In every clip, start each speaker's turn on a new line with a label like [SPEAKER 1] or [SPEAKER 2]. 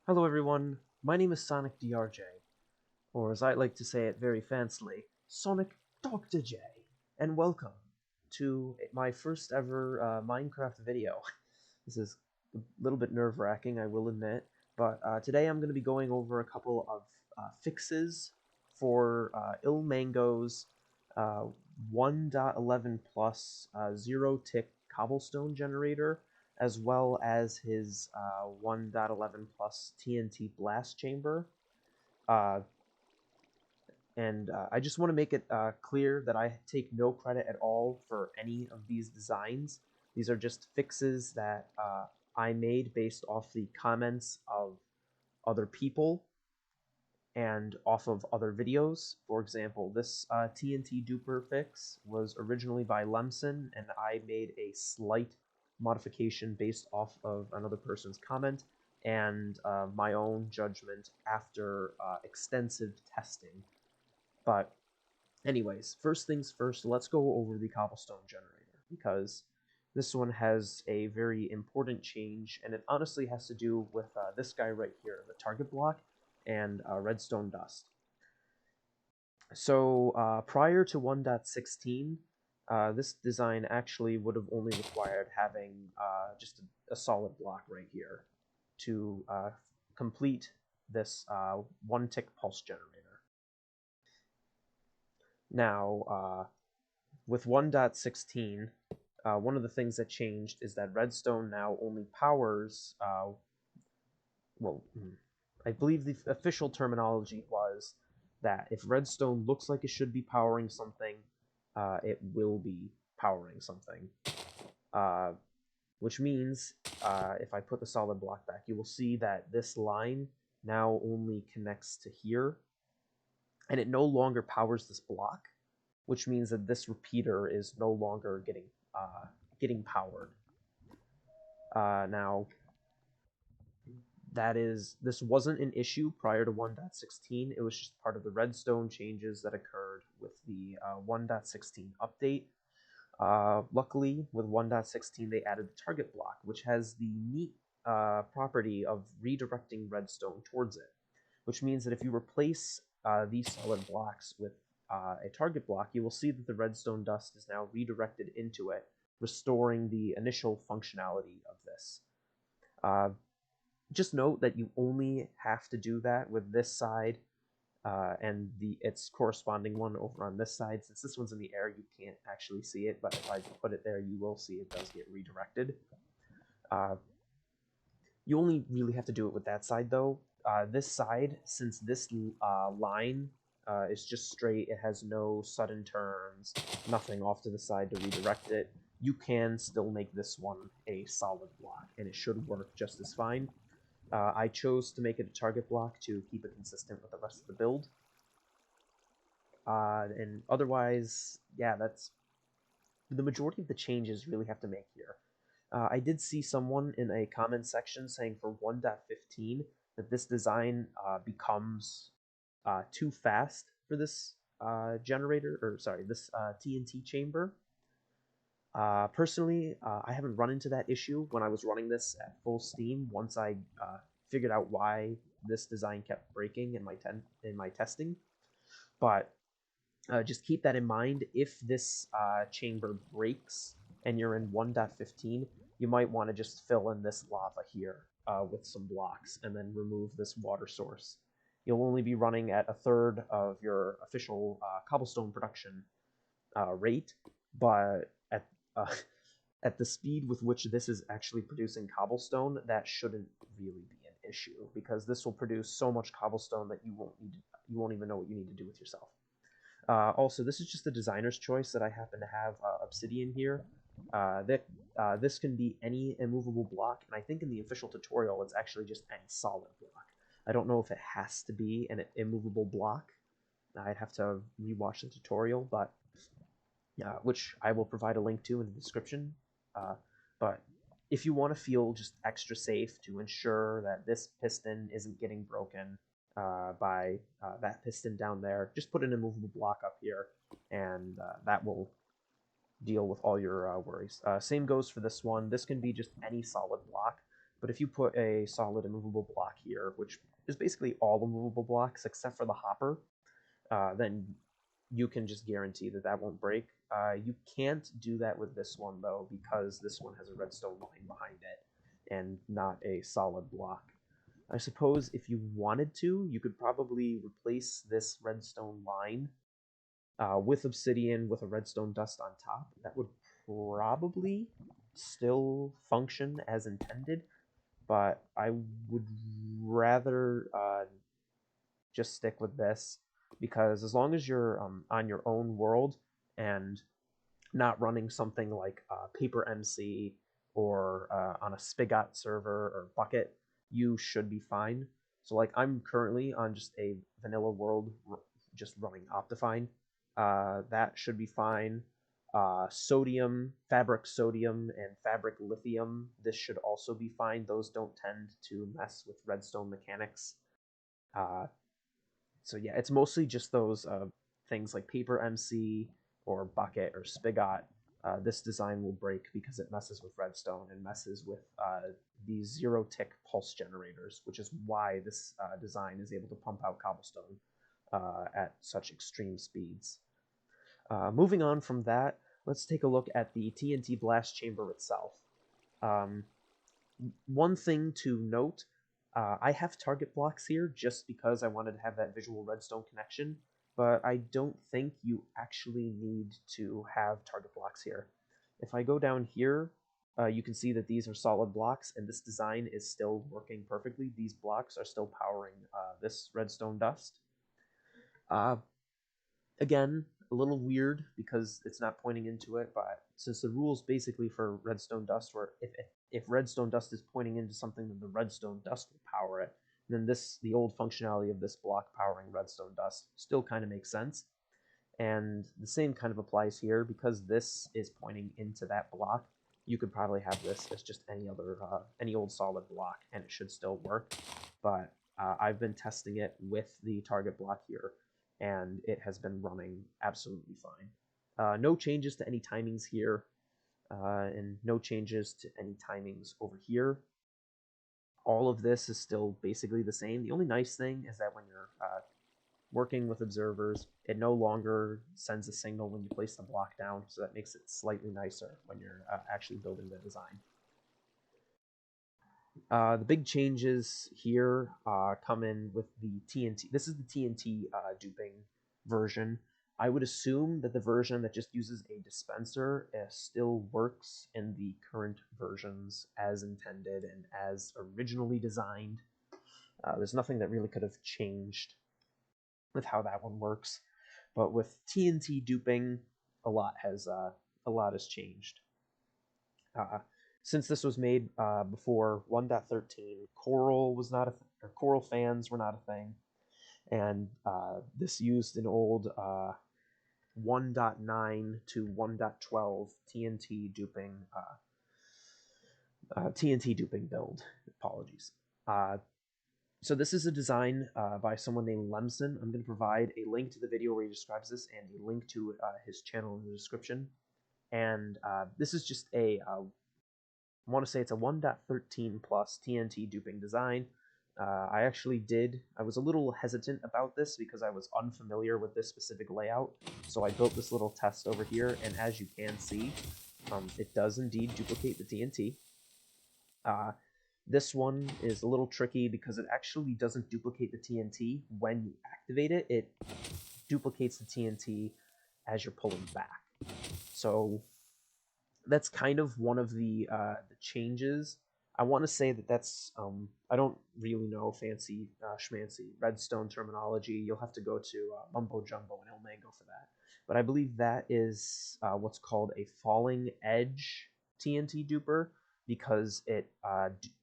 [SPEAKER 1] Hello everyone, my name is Sonic DRJ, or as I like to say it very fancily, Sonic Dr. J, and welcome to my first ever Minecraft video. This is a little bit nerve-wracking, I will admit, but today I'm going to be going over a couple of fixes for Ilmango's 1.11 plus zero-tick cobblestone generator, as well as his 1.11 plus TNT blast chamber. I just want to make it clear that I take no credit at all for any of these designs. These are just fixes that I made based off the comments of other people and off of other videos. For example, this TNT duper fix was originally by Lemson, and I made a slight modification based off of another person's comment and my own judgment after extensive testing. But anyways, first things first, let's go over the cobblestone generator, because this one has a very important change, and it honestly has to do with this guy right here, the target block, and redstone dust. So prior to 1.16, this design actually would have only required having just a solid block right here to complete this one-tick pulse generator. Now, with 1.16, one of the things that changed is that redstone now only powers, I believe the official terminology was that if redstone looks like it should be powering something, it will be powering something. Which means, if I put the solid block back, you will see that this line now only connects to here, and it no longer powers this block, which means that this repeater is no longer getting powered. Now, this wasn't an issue prior to 1.16. It was just part of the redstone changes that occurred with the 1.16 update. Luckily, with 1.16, they added the target block, which has the neat property of redirecting redstone towards it, which means that if you replace these solid blocks with a target block, you will see that the redstone dust is now redirected into it, restoring the initial functionality of this. Just note that you only have to do that with this side and its corresponding one over on this side. Since this one's in the air, you can't actually see it, but if I put it there, you will see it does get redirected. You only really have to do it with that side, though. This side, since this line is just straight, it has no sudden turns, nothing off to the side to redirect it, you can still make this one a solid block, and it should work just as fine. I chose to make it a target block to keep it consistent with the rest of the build. And otherwise, yeah, that's the majority of the changes really have to make here. I did see someone in a comment section saying for 1.15 that this design becomes too fast for this generator, or sorry, this TNT chamber. Personally, I haven't run into that issue when I was running this at full steam once I figured out why this design kept breaking in my testing. But just keep that in mind. If this chamber breaks and you're in 1.15, you might want to just fill in this lava here with some blocks and then remove this water source. You'll only be running at a third of your official cobblestone production rate, but at the speed with which this is actually producing cobblestone, that shouldn't really be an issue, because this will produce so much cobblestone that you won't even know what you need to do with yourself. Also, this is just a designer's choice that I happen to have obsidian here. This can be any immovable block, and I think in the official tutorial it's actually just any solid block. I don't know if it has to be an immovable block. I'd have to rewatch the tutorial, but which I will provide a link to in the description. But if you want to feel just extra safe to ensure that this piston isn't getting broken by that piston down there, just put an immovable block up here, and that will deal with all your worries. Same goes for this one. This can be just any solid block. But if you put a solid immovable block here, which is basically all immovable blocks except for the hopper, then you can just guarantee that that won't break. You can't do that with this one, though, because this one has a redstone line behind it and not a solid block. I suppose if you wanted to, you could probably replace this redstone line with obsidian with a redstone dust on top. That would probably still function as intended, but I would rather just stick with this because as long as you're on your own world and not running something like Paper MC or on a Spigot server or Bucket, you should be fine. So like I'm currently on just a vanilla world, just running Optifine. That should be fine. Sodium, Fabric Sodium, and Fabric Lithium, this should also be fine. Those don't tend to mess with redstone mechanics. Uh, so yeah, it's mostly just those things like Paper MC or Bucket or Spigot. This design will break because it messes with redstone and messes with these zero-tick pulse generators, which is why this design is able to pump out cobblestone at such extreme speeds. Moving on from that, let's take a look at the TNT blast chamber itself. One thing to note, I have target blocks here just because I wanted to have that visual redstone connection, but I don't think you actually need to have target blocks here. If I go down here, you can see that these are solid blocks, and this design is still working perfectly. These blocks are still powering this redstone dust. Again, a little weird because it's not pointing into it, but since the rules basically for redstone dust were if redstone dust is pointing into something, then the redstone dust will power it. Then the old functionality of this block powering redstone dust still kind of makes sense. And the same kind of applies here because this is pointing into that block. You could probably have this as just any old solid block, and it should still work. But I've been testing it with the target block here, and it has been running absolutely fine. No changes to any timings here, and no changes to any timings over here. All of this is still basically the same. The only nice thing is that when you're working with observers, it no longer sends a signal when you place the block down, so that makes it slightly nicer when you're actually building the design. The big changes here come in with the TNT. This is the TNT duping version. I would assume that the version that just uses a dispenser still works in the current versions as intended and as originally designed. There's nothing that really could have changed with how that one works. But with TNT duping, a lot has changed. Since this was made before 1.13, Coral was not or Coral fans were not a thing, and this used an old 1.9 to 1.12 TNT duping build. Apologies. So this is a design by someone named Lemson. I'm going to provide a link to the video where he describes this and a link to his channel in the description. And this is just I want to say it's a 1.13 plus TNT duping design. I was a little hesitant about this because I was unfamiliar with this specific layout. So I built this little test over here, and as you can see, it does indeed duplicate the TNT. This one is a little tricky because it actually doesn't duplicate the TNT when you activate it. It duplicates the TNT as you're pulling back. So that's kind of one of the changes. I want to say that's I don't really know fancy schmancy redstone terminology. You'll have to go to Mumbo Jumbo and Elmango for that. But I believe that is what's called a falling edge TNT duper, because it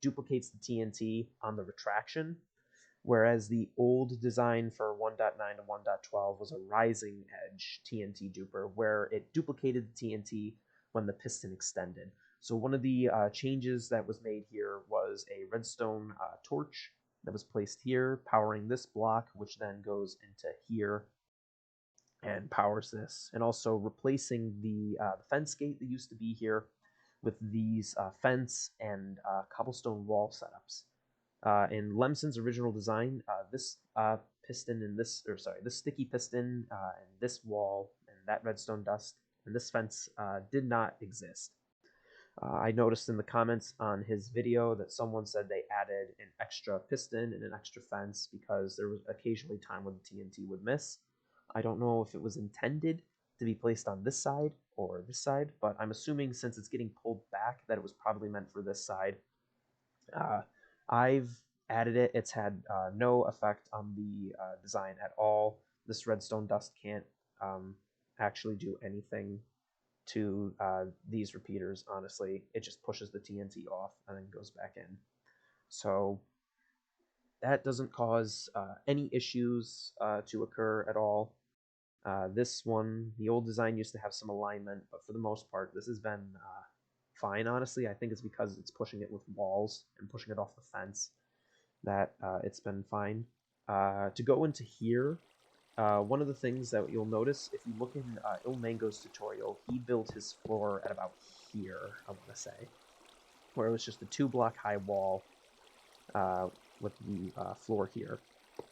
[SPEAKER 1] duplicates the TNT on the retraction, whereas the old design for 1.9 to 1.12 was a rising edge TNT duper, where it duplicated the TNT when the piston extended. So one of the changes that was made here was a redstone torch that was placed here, powering this block, which then goes into here and powers this, and also replacing the fence gate that used to be here with these fence and cobblestone wall setups. In Lemson's original design, this piston and this, or sorry, this sticky piston and this wall and that redstone dust and this fence did not exist. I noticed in the comments on his video that someone said they added an extra piston and an extra fence because there was occasionally time when the TNT would miss. I don't know if it was intended to be placed on this side or this side, but I'm assuming since it's getting pulled back that it was probably meant for this side. I've added it. It's had no effect on the design at all. This redstone dust can't actually do anything to these repeaters, honestly. It just pushes the TNT off and then goes back in. So that doesn't cause any issues to occur at all. This one, the old design used to have some alignment, but for the most part, this has been fine, honestly. I think it's because it's pushing it with walls and pushing it off the fence that it's been fine. To go into here, one of the things that you'll notice, if you look in Ilmango's tutorial, he built his floor at about here, I want to say, where it was just a 2-block high wall with the floor here.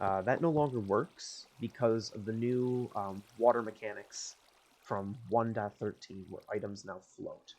[SPEAKER 1] That no longer works because of the new water mechanics from 1.13, where items now float.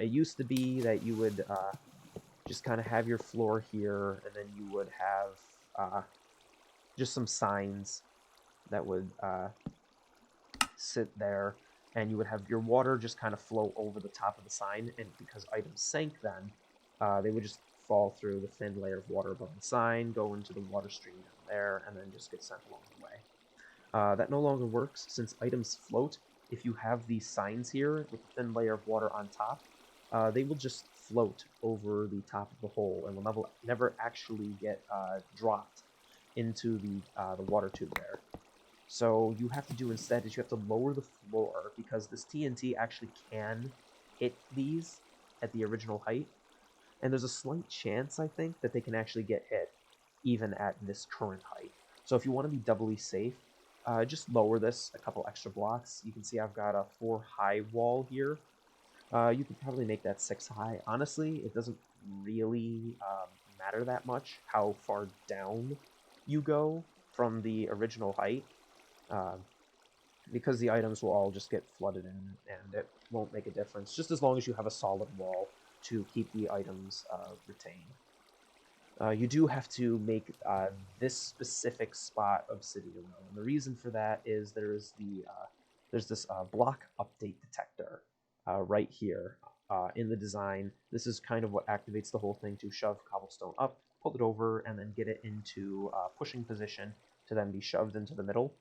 [SPEAKER 1] It used to be that you would just kind of have your floor here, and then you would have just some signs that would sit there, and you would have your water just kind of flow over the top of the sign, and because items sank then, they would just fall through the thin layer of water above the sign, go into the water stream down there, and then just get sent along the way. That no longer works since items float. If you have these signs here with a thin layer of water on top, they will just float over the top of the hole and will never actually get dropped into the water tube there. So you have to do instead is you have to lower the floor because this TNT actually can hit these at the original height. And there's a slight chance, I think, that they can actually get hit even at this current height. So if you want to be doubly safe, just lower this a couple extra blocks. You can see I've got a 4 high wall here. You could probably make that 6 high. Honestly, it doesn't really matter that much how far down you go from the original height, because the items will all just get flooded in and it won't make a difference, just as long as you have a solid wall to keep the items retained. You do have to make this specific spot obsidian though, and the reason for that is there's this block update detector right here in the design. This is kind of what activates the whole thing to shove cobblestone up, pull it over, and then get it into pushing position to then be shoved into the middle.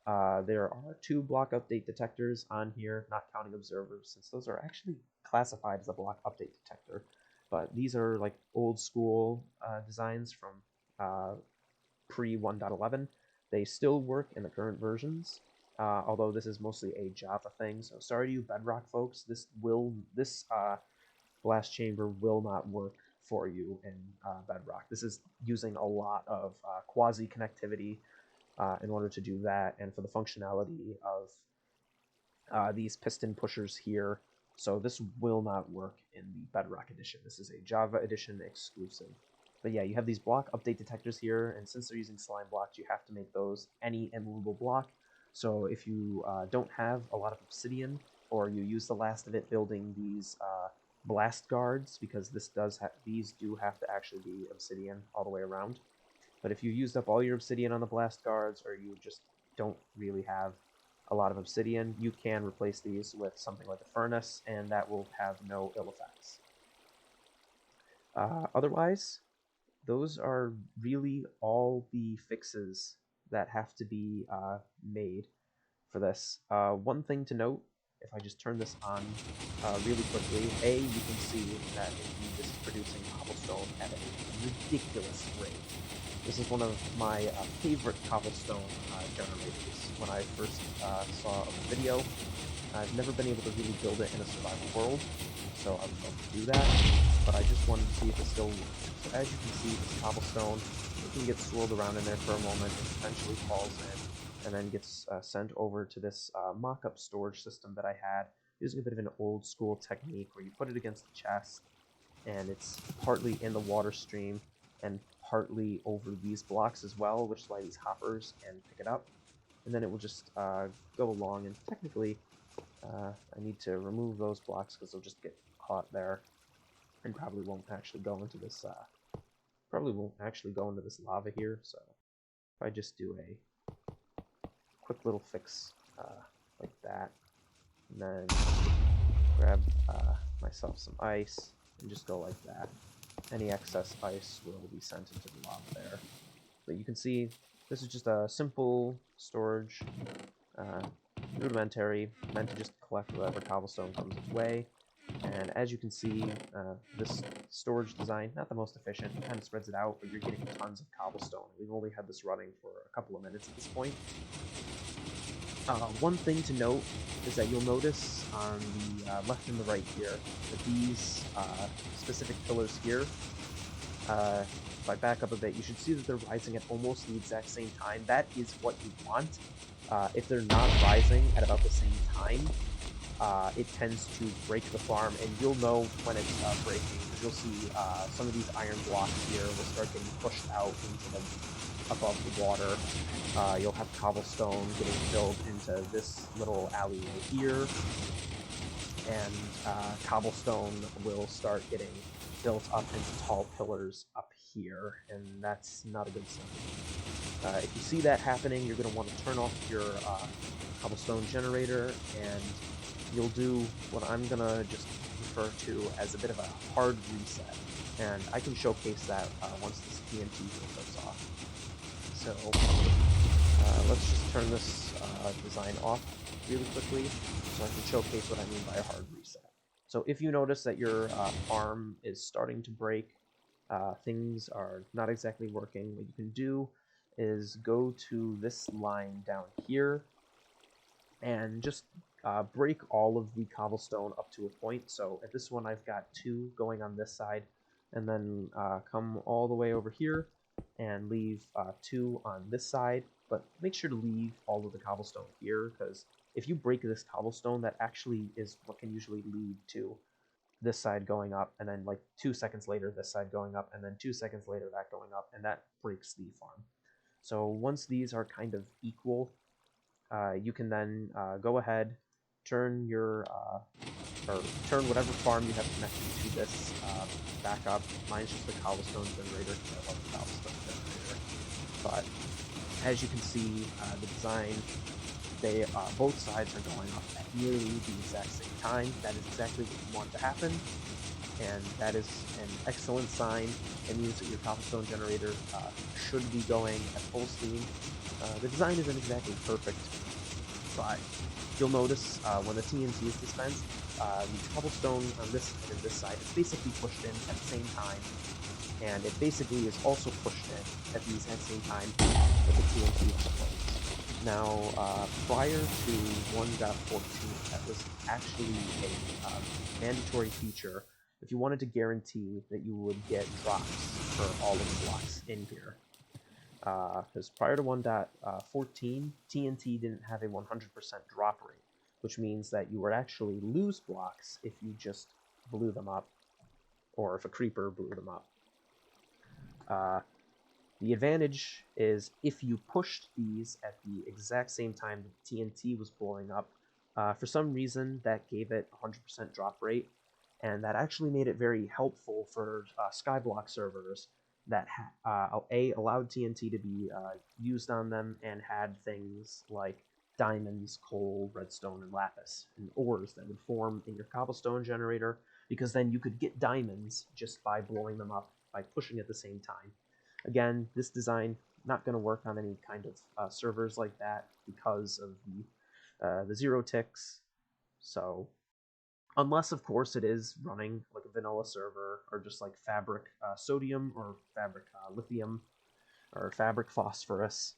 [SPEAKER 1] There are 2 block update detectors on here, not counting observers, since those are actually classified as a block update detector. But these are like old school designs from pre 1.11. They still work in the current versions, although this is mostly a Java thing. So sorry to you Bedrock folks, this blast chamber will not work for you in Bedrock. This is using a lot of quasi connectivity in order to do that, and for the functionality of these piston pushers here. So this will not work in the Bedrock edition. This is a Java edition exclusive. But yeah, you have these block update detectors here, and since they're using slime blocks, you have to make those any immovable block. So if you don't have a lot of obsidian, or you use the last of it building these blast guards, because these do have to actually be obsidian all the way around. But if you used up all your obsidian on the blast guards, or you just don't really have a lot of obsidian, you can replace these with something like a furnace, and that will have no ill effects. Otherwise, those are really all the fixes that have to be made for this. One thing to note, if I just turn this on really quickly, you can see that indeed this is producing cobblestone at a ridiculous rate. This is one of my favorite cobblestone generators when I first saw a video. I've never been able to really build it in a survival world, so I would love to do that, but I just wanted to see if it still works. So as you can see, this cobblestone, it can get swirled around in there for a moment, it eventually falls in, and then gets sent over to this mock-up storage system that I had. using a bit of an old school technique where you put it against the chest, and it's partly in the water stream and partly over these blocks as well, which is why these hoppers can pick it up. And then it will just go along, and technically I need to remove those blocks because they'll just get caught there and probably won't actually go into this lava here. So if I just do a quick little fix like that, and then grab myself some ice and just go like that, any excess ice will be sent into the lava there. But you can see this is just a simple storage, rudimentary, meant to just collect whatever cobblestone comes its way. And as you can see, this storage design, not the most efficient, it kind of spreads it out, but you're getting tons of cobblestone. We've only had this running for a couple of minutes at this point. One thing to note is that you'll notice on the left and the right here that these specific pillars here, if I back up a bit, you should see that they're rising at almost the exact same time. That is what you want. If they're not rising at about the same time, it tends to break the farm, and you'll know when it's breaking, because you'll see some of these iron blocks here will start getting pushed out into the above the water. You'll have cobblestone getting filled into this little alleyway here, and cobblestone will start getting built up into tall pillars up here, and that's not a good sign. If you see that happening, you're going to want to turn off your cobblestone generator, and you'll do what I'm going to just refer to as a bit of a hard reset, and I can showcase that once this TNT filters off. So let's just turn this design off really quickly so I can showcase what I mean by a hard reset. So if you notice that your farm is starting to break, things are not exactly working, what you can do is go to this line down here and just break all of the cobblestone up to a point. So at this one I've got 2 going on this side, and then come all the way over here and leave 2 on this side, but make sure to leave all of the cobblestone here, because if you break this cobblestone, that actually is what can usually lead to this side going up, and then like 2 seconds later this side going up, and then 2 seconds later that going up, and that breaks the farm. So once these are kind of equal, you can then go ahead, turn your or turn whatever farm you have connected to this back up. Mine's just the cobblestone generator because I love the cobblestone generator. But as you can see, the design, they both sides are going up at nearly the exact same time. That is exactly what you want to happen, and that is an excellent sign. It means that your cobblestone generator should be going at full steam. The design isn't exactly perfect, but you'll notice when the TNT is dispensed, the cobblestone on this side and this side is basically pushed in at the same time, and it basically is also pushed in at the exact same time that the TNT explodes. Now, prior to 1.14, that was actually a mandatory feature if you wanted to guarantee that you would get drops for all of the blocks in here. Because prior to 1.14, TNT didn't have a 100% drop rate, which means that you would actually lose blocks if you just blew them up, or if a creeper blew them up. The advantage is if you pushed these at the exact same time that TNT was blowing up, for some reason that gave it 100% drop rate, and that actually made it very helpful for Skyblock servers that allowed TNT to be used on them and had things like diamonds, coal, redstone, and lapis, and ores that would form in your cobblestone generator, because then you could get diamonds just by blowing them up by pushing at the same time. Again, this design not going to work on any kind of servers like that because of the 0 ticks. So unless, of course, it is running like a vanilla server, or just like Fabric Sodium, or Fabric Lithium, or Fabric Phosphorus,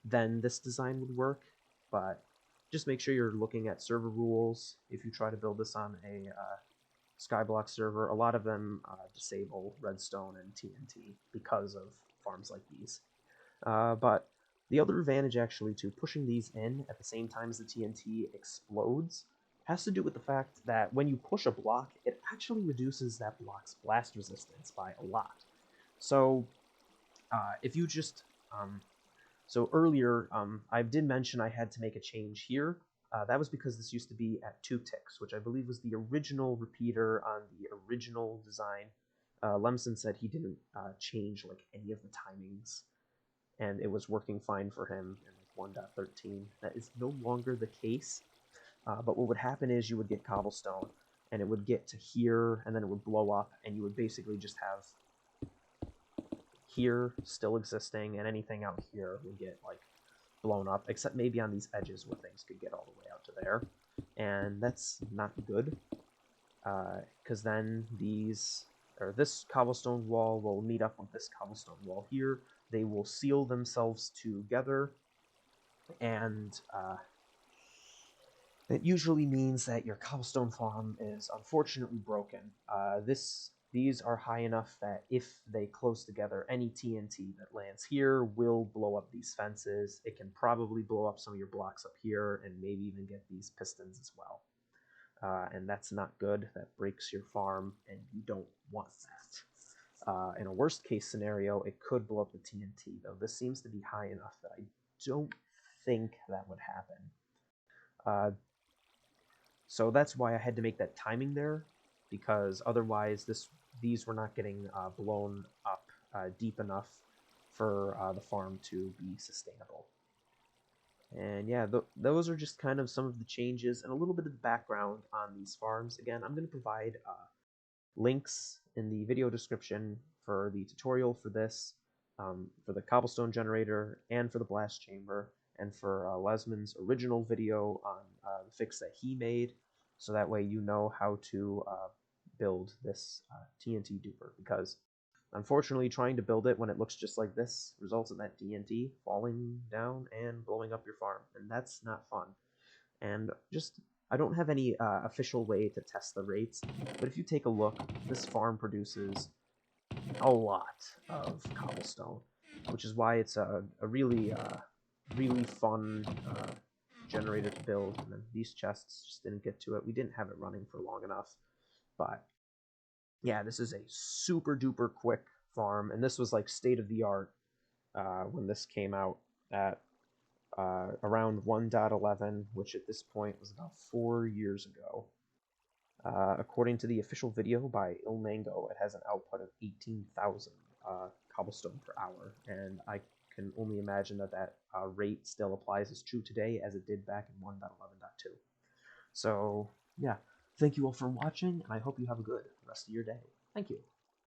[SPEAKER 1] then this design would work. But just make sure you're looking at server rules if you try to build this on a Skyblock server. A lot of them disable redstone and TNT because of farms like these. But the other advantage actually to pushing these in at the same time as the TNT explodes has to do with the fact that when you push a block, it actually reduces that block's blast resistance by a lot. So if you just so earlier, I did mention I had to make a change here. That was because this used to be at 2 ticks, which I believe was the original repeater on the original design. Lemson said he didn't change like any of the timings, and it was working fine for him in like 1.13. That is no longer the case. But what would happen is you would get cobblestone, and it would get to here, and then it would blow up, and you would basically just have here still existing, and anything out here would get like blown up, except maybe on these edges where things could get all the way out to there, and that's not good, because then this cobblestone wall will meet up with this cobblestone wall here. They will seal themselves together, and it usually means that your cobblestone farm is unfortunately broken. These are high enough that if they close together, any TNT that lands here will blow up these fences. It can probably blow up some of your blocks up here and maybe even get these pistons as well. And that's not good. That breaks your farm, and you don't want that. In a worst case scenario, it could blow up the TNT, though this seems to be high enough that I don't think that would happen. So that's why I had to make that timing there, because otherwise these were not getting blown up deep enough for the farm to be sustainable. And yeah, those are just kind of some of the changes and a little bit of the background on these farms. Again, I'm going to provide links in the video description for the tutorial for this, for the cobblestone generator, and for the blast chamber, and for Lesman's original video on the fix that he made, so that way you know how to build this TNT duper, because unfortunately trying to build it when it looks just like this results in that TNT falling down and blowing up your farm, and that's not fun. And just, I don't have any official way to test the rates, but if you take a look, this farm produces a lot of cobblestone, which is why it's a really fun generator to build. And then these chests just didn't get to it. We didn't have it running for long enough. But yeah, this is a super duper quick farm, and this was like state of the art when this came out at around 1.11, which at this point was about 4 years ago. According to the official video by Ilmango, it has an output of 18,000 cobblestone per hour, and I can only imagine that that rate still applies as true today as it did back in 1.11.2. So, yeah, thank you all for watching, and I hope you have a good rest of your day. Thank you.